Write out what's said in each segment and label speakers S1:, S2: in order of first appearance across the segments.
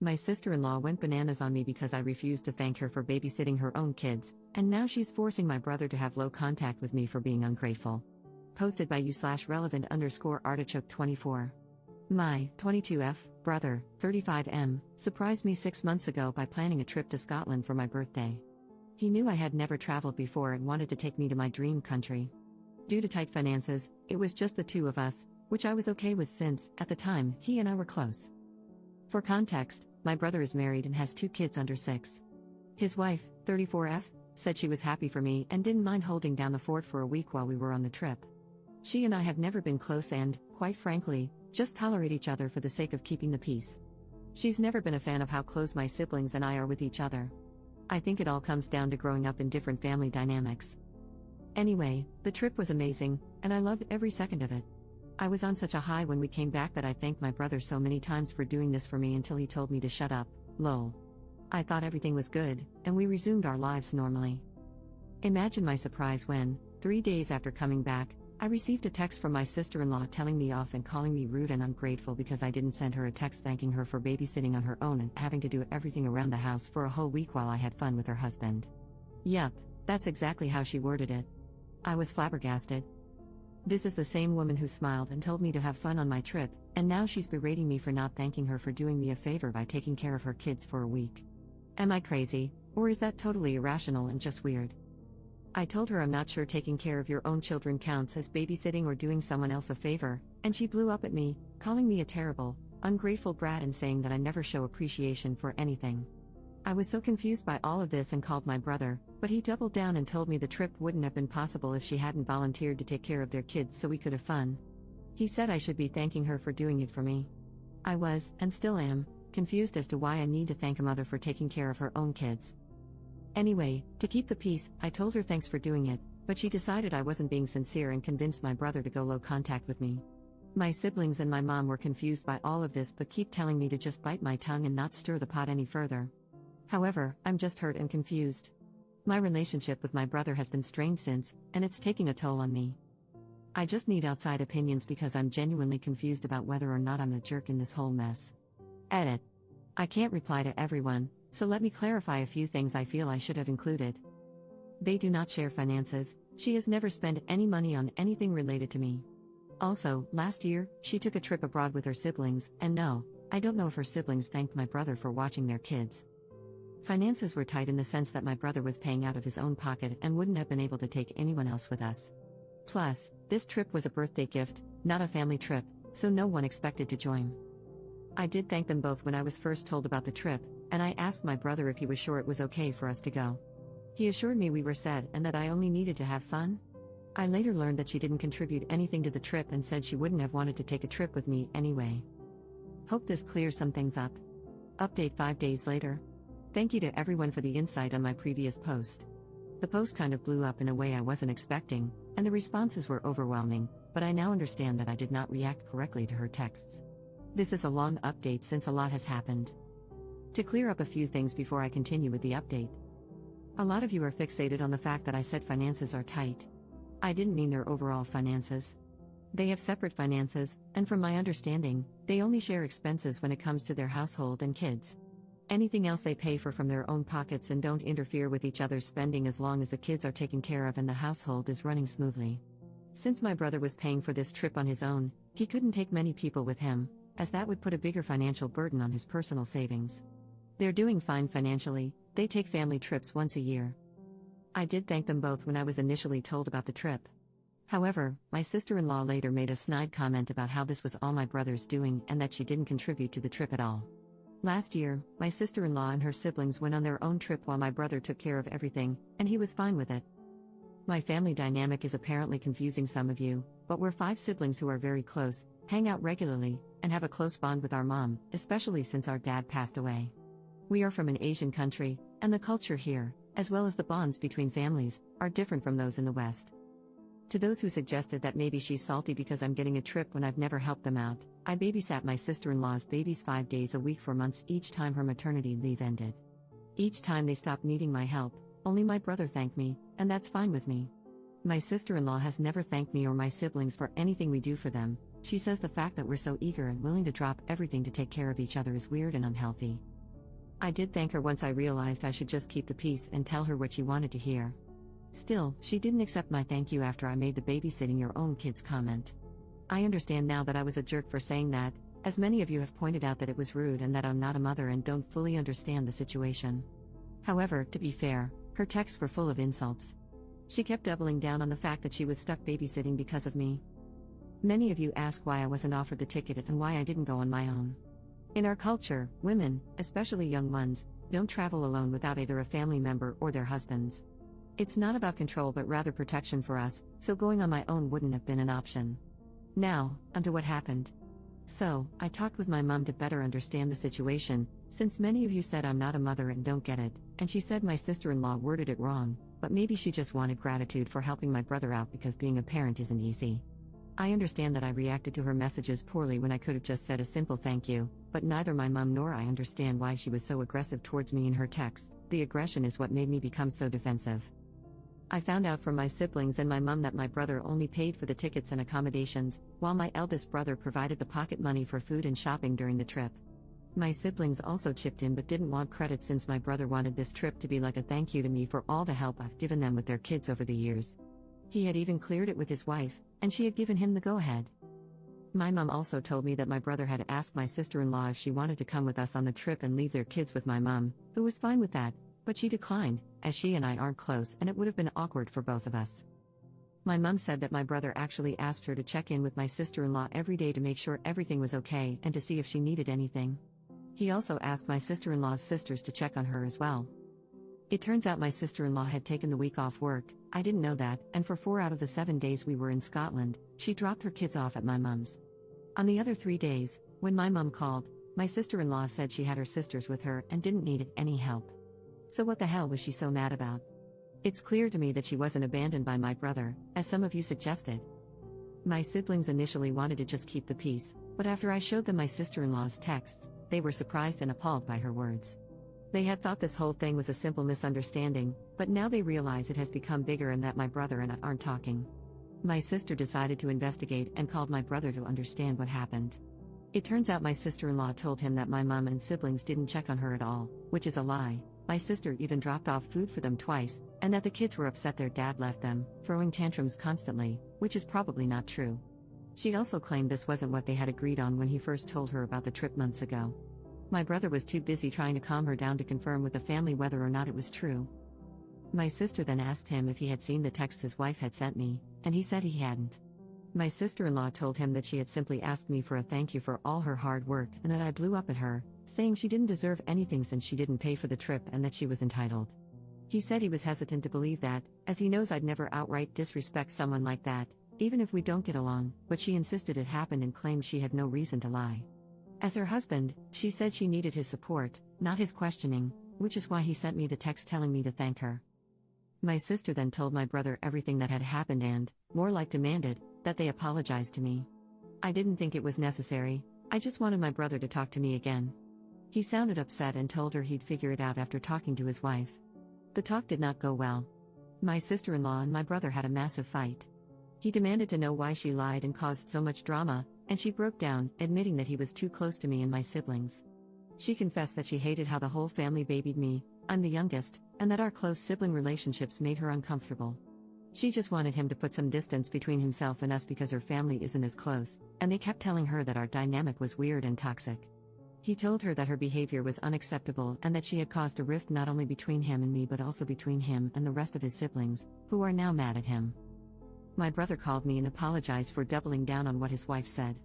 S1: My sister-in-law went bananas on me because I refused to thank her for babysitting her own kids, and now she's forcing my brother to have low contact with me for being ungrateful. Posted by you/relevant_artichoke24. My 22F brother, 35M, surprised me 6 months ago by planning a trip to Scotland for my birthday. He knew I had never traveled before and wanted to take me to my dream country. Due to tight finances, it was just the two of us, which I was okay with since, at the time, he and I were close. For context, my brother is married and has 2 kids under 6. His wife, 34F, said she was happy for me and didn't mind holding down the fort for a week while we were on the trip. She and I have never been close and, quite frankly, just tolerate each other for the sake of keeping the peace. She's never been a fan of how close my siblings and I are with each other. I think it all comes down to growing up in different family dynamics. Anyway, the trip was amazing, and I loved every second of it. I was on such a high when we came back that I thanked my brother so many times for doing this for me until he told me to shut up, lol. I thought everything was good, and we resumed our lives normally. Imagine my surprise when, 3 days after coming back, I received a text from my sister-in-law telling me off and calling me rude and ungrateful because I didn't send her a text thanking her for babysitting on her own and having to do everything around the house for a whole week while I had fun with her husband. Yup, that's exactly how she worded it. I was flabbergasted. This is the same woman who smiled and told me to have fun on my trip, and now she's berating me for not thanking her for doing me a favor by taking care of her kids for a week. Am I crazy, or is that totally irrational and just weird? I told her I'm not sure taking care of your own children counts as babysitting or doing someone else a favor, and she blew up at me, calling me a terrible, ungrateful brat and saying that I never show appreciation for anything. I was so confused by all of this and called my brother, but he doubled down and told me the trip wouldn't have been possible if she hadn't volunteered to take care of their kids so we could have fun. He said I should be thanking her for doing it for me. I was, and still am, confused as to why I need to thank a mother for taking care of her own kids. Anyway, to keep the peace, I told her thanks for doing it, but she decided I wasn't being sincere and convinced my brother to go low contact with me. My siblings and my mom were confused by all of this but keep telling me to just bite my tongue and not stir the pot any further. However, I'm just hurt and confused. My relationship with my brother has been strained since, and it's taking a toll on me. I just need outside opinions because I'm genuinely confused about whether or not I'm the jerk in this whole mess. Edit. I can't reply to everyone, so let me clarify a few things I feel I should have included. They do not share finances. She has never spent any money on anything related to me. Also, last year, she took a trip abroad with her siblings, and no, I don't know if her siblings thanked my brother for watching their kids. Finances were tight in the sense that my brother was paying out of his own pocket and wouldn't have been able to take anyone else with us. Plus, this trip was a birthday gift, not a family trip, so no one expected to join. I did thank them both when I was first told about the trip, and I asked my brother if he was sure it was okay for us to go. He assured me we were set and that I only needed to have fun. I later learned that she didn't contribute anything to the trip and said she wouldn't have wanted to take a trip with me anyway. Hope this clears some things up. Update 5 days later. Thank you to everyone for the insight on my previous post. The post kind of blew up in a way I wasn't expecting, and the responses were overwhelming, but I now understand that I did not react correctly to her texts. This is a long update since a lot has happened. To clear up a few things before I continue with the update. A lot of you are fixated on the fact that I said finances are tight. I didn't mean their overall finances. They have separate finances, and from my understanding, they only share expenses when it comes to their household and kids. Anything else they pay for from their own pockets and don't interfere with each other's spending as long as the kids are taken care of and the household is running smoothly. Since my brother was paying for this trip on his own, he couldn't take many people with him, as that would put a bigger financial burden on his personal savings. They're doing fine financially, they take family trips once a year. I did thank them both when I was initially told about the trip. However, my sister-in-law later made a snide comment about how this was all my brother's doing and that she didn't contribute to the trip at all. Last year, my sister-in-law and her siblings went on their own trip while my brother took care of everything, and he was fine with it. My family dynamic is apparently confusing some of you, but we're 5 siblings who are very close, hang out regularly, and have a close bond with our mom, especially since our dad passed away. We are from an Asian country, and the culture here, as well as the bonds between families, are different from those in the West. To those who suggested that maybe she's salty because I'm getting a trip when I've never helped them out, I babysat my sister-in-law's babies 5 days a week for months each time her maternity leave ended. Each time they stopped needing my help, only my brother thanked me, and that's fine with me. My sister-in-law has never thanked me or my siblings for anything we do for them. She says the fact that we're so eager and willing to drop everything to take care of each other is weird and unhealthy. I did thank her once I realized I should just keep the peace and tell her what she wanted to hear. Still, she didn't accept my thank you after I made the babysitting your own kids comment. I understand now that I was a jerk for saying that, as many of you have pointed out that it was rude and that I'm not a mother and don't fully understand the situation. However, to be fair, her texts were full of insults. She kept doubling down on the fact that she was stuck babysitting because of me. Many of you ask why I wasn't offered the ticket and why I didn't go on my own. In our culture, women, especially young ones, don't travel alone without either a family member or their husbands. It's not about control but rather protection for us, so going on my own wouldn't have been an option. Now, onto what happened. So, I talked with my mom to better understand the situation, since many of you said I'm not a mother and don't get it, and she said my sister-in-law worded it wrong, but maybe she just wanted gratitude for helping my brother out because being a parent isn't easy. I understand that I reacted to her messages poorly when I could have just said a simple thank you, but neither my mom nor I understand why she was so aggressive towards me in her texts. The aggression is what made me become so defensive. I found out from my siblings and my mom that my brother only paid for the tickets and accommodations, while my eldest brother provided the pocket money for food and shopping during the trip. My siblings also chipped in but didn't want credit since my brother wanted this trip to be like a thank you to me for all the help I've given them with their kids over the years. He had even cleared it with his wife, and she had given him the go-ahead. My mom also told me that my brother had asked my sister-in-law if she wanted to come with us on the trip and leave their kids with my mom, who was fine with that, but she declined, as she and I aren't close and it would have been awkward for both of us. My mom said that my brother actually asked her to check in with my sister-in-law every day to make sure everything was okay and to see if she needed anything. He also asked my sister-in-law's sisters to check on her as well. It turns out my sister-in-law had taken the week off work. I didn't know that, and for 4 out of the 7 days we were in Scotland, she dropped her kids off at my mom's. On the other 3 days, when my mom called, my sister-in-law said she had her sisters with her and didn't need any help. So what the hell was she so mad about? It's clear to me that she wasn't abandoned by my brother, as some of you suggested. My siblings initially wanted to just keep the peace, but after I showed them my sister-in-law's texts, they were surprised and appalled by her words. They had thought this whole thing was a simple misunderstanding, but now they realize it has become bigger and that my brother and I aren't talking. My sister decided to investigate and called my brother to understand what happened. It turns out my sister-in-law told him that my mom and siblings didn't check on her at all, which is a lie. My sister even dropped off food for them twice, and that the kids were upset their dad left them, throwing tantrums constantly, which is probably not true. She also claimed this wasn't what they had agreed on when he first told her about the trip months ago. My brother was too busy trying to calm her down to confirm with the family whether or not it was true. My sister then asked him if he had seen the text his wife had sent me, and he said he hadn't. My sister-in-law told him that she had simply asked me for a thank you for all her hard work and that I blew up at her, saying she didn't deserve anything since she didn't pay for the trip and that she was entitled. He said he was hesitant to believe that, as he knows I'd never outright disrespect someone like that, even if we don't get along, but she insisted it happened and claimed she had no reason to lie. As her husband, she said she needed his support, not his questioning, which is why he sent me the text telling me to thank her. My sister then told my brother everything that had happened and, more like demanded, that they apologize to me. I didn't think it was necessary, I just wanted my brother to talk to me again. He sounded upset and told her he'd figure it out after talking to his wife. The talk did not go well. My sister-in-law and my brother had a massive fight. He demanded to know why she lied and caused so much drama, and she broke down, admitting that he was too close to me and my siblings. She confessed that she hated how the whole family babied me, I'm the youngest, and that our close sibling relationships made her uncomfortable. She just wanted him to put some distance between himself and us because her family isn't as close, and they kept telling her that our dynamic was weird and toxic. He told her that her behavior was unacceptable and that she had caused a rift not only between him and me but also between him and the rest of his siblings, who are now mad at him. My brother called me and apologized for doubling down on what his wife said.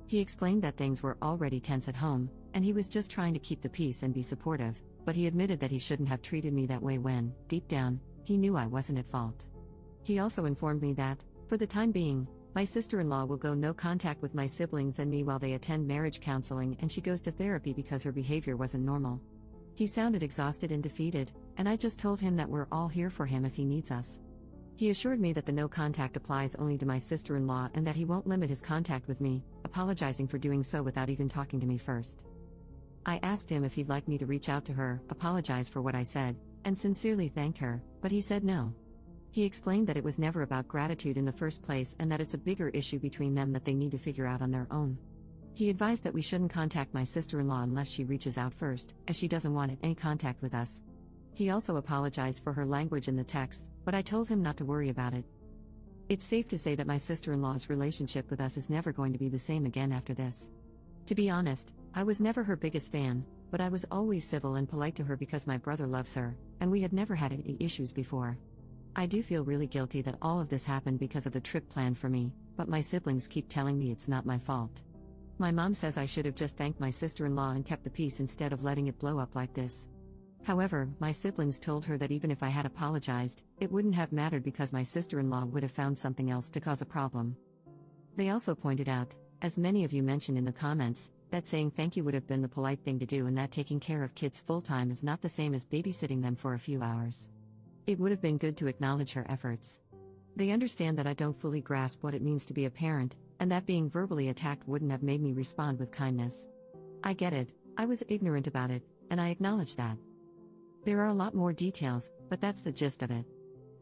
S1: He explained that things were already tense at home, and he was just trying to keep the peace and be supportive, but he admitted that he shouldn't have treated me that way when, deep down, he knew I wasn't at fault. He also informed me that, for the time being, my sister-in-law will go no contact with my siblings and me while they attend marriage counseling and she goes to therapy because her behavior wasn't normal. He sounded exhausted and defeated, and I just told him that we're all here for him if he needs us. He assured me that the no contact applies only to my sister-in-law and that he won't limit his contact with me, apologizing for doing so without even talking to me first. I asked him if he'd like me to reach out to her, apologize for what I said, and sincerely thank her, but he said no. He explained that it was never about gratitude in the first place and that it's a bigger issue between them that they need to figure out on their own. He advised that we shouldn't contact my sister-in-law unless she reaches out first, as she doesn't want any contact with us. He also apologized for her language in the text, but I told him not to worry about it. It's safe to say that my sister-in-law's relationship with us is never going to be the same again after this. To be honest, I was never her biggest fan, but I was always civil and polite to her because my brother loves her, and we had never had any issues before. I do feel really guilty that all of this happened because of the trip planned for me, but my siblings keep telling me it's not my fault. My mom says I should have just thanked my sister-in-law and kept the peace instead of letting it blow up like this. However, my siblings told her that even if I had apologized, it wouldn't have mattered because my sister-in-law would have found something else to cause a problem. They also pointed out, as many of you mentioned in the comments, that saying thank you would have been the polite thing to do and that taking care of kids full-time is not the same as babysitting them for a few hours. It would have been good to acknowledge her efforts. They understand that I don't fully grasp what it means to be a parent, and that being verbally attacked wouldn't have made me respond with kindness. I get it, I was ignorant about it, and I acknowledge that. There are a lot more details, but that's the gist of it.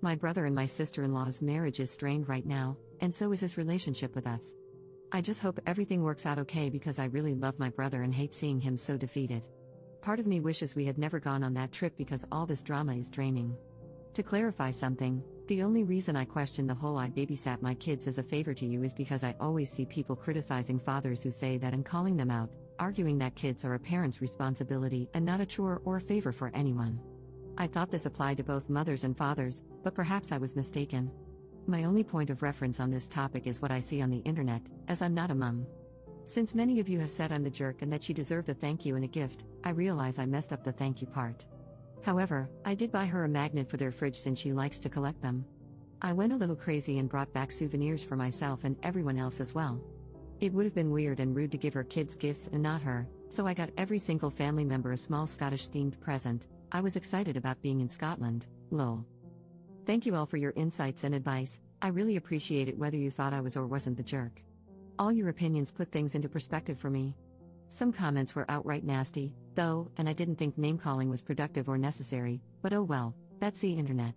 S1: My brother and my sister-in-law's marriage is strained right now, and so is his relationship with us. I just hope everything works out okay because I really love my brother and hate seeing him so defeated. Part of me wishes we had never gone on that trip because all this drama is draining. To clarify something, the only reason I question the whole "I babysat my kids as a favor to you" is because I always see people criticizing fathers who say that and calling them out, arguing that kids are a parent's responsibility and not a chore or a favor for anyone. I thought this applied to both mothers and fathers, but perhaps I was mistaken. My only point of reference on this topic is what I see on the internet, as I'm not a mom. Since many of you have said I'm the jerk and that she deserved a thank you and a gift, I realize I messed up the thank you part. However, I did buy her a magnet for their fridge since she likes to collect them. I went a little crazy and brought back souvenirs for myself and everyone else as well. It would have been weird and rude to give her kids gifts and not her, so I got every single family member a small Scottish-themed present. I was excited about being in Scotland, lol. Thank you all for your insights and advice, I really appreciate it whether you thought I was or wasn't the jerk. All your opinions put things into perspective for me. Some comments were outright nasty, though, and I didn't think name-calling was productive or necessary, but oh well, that's the internet.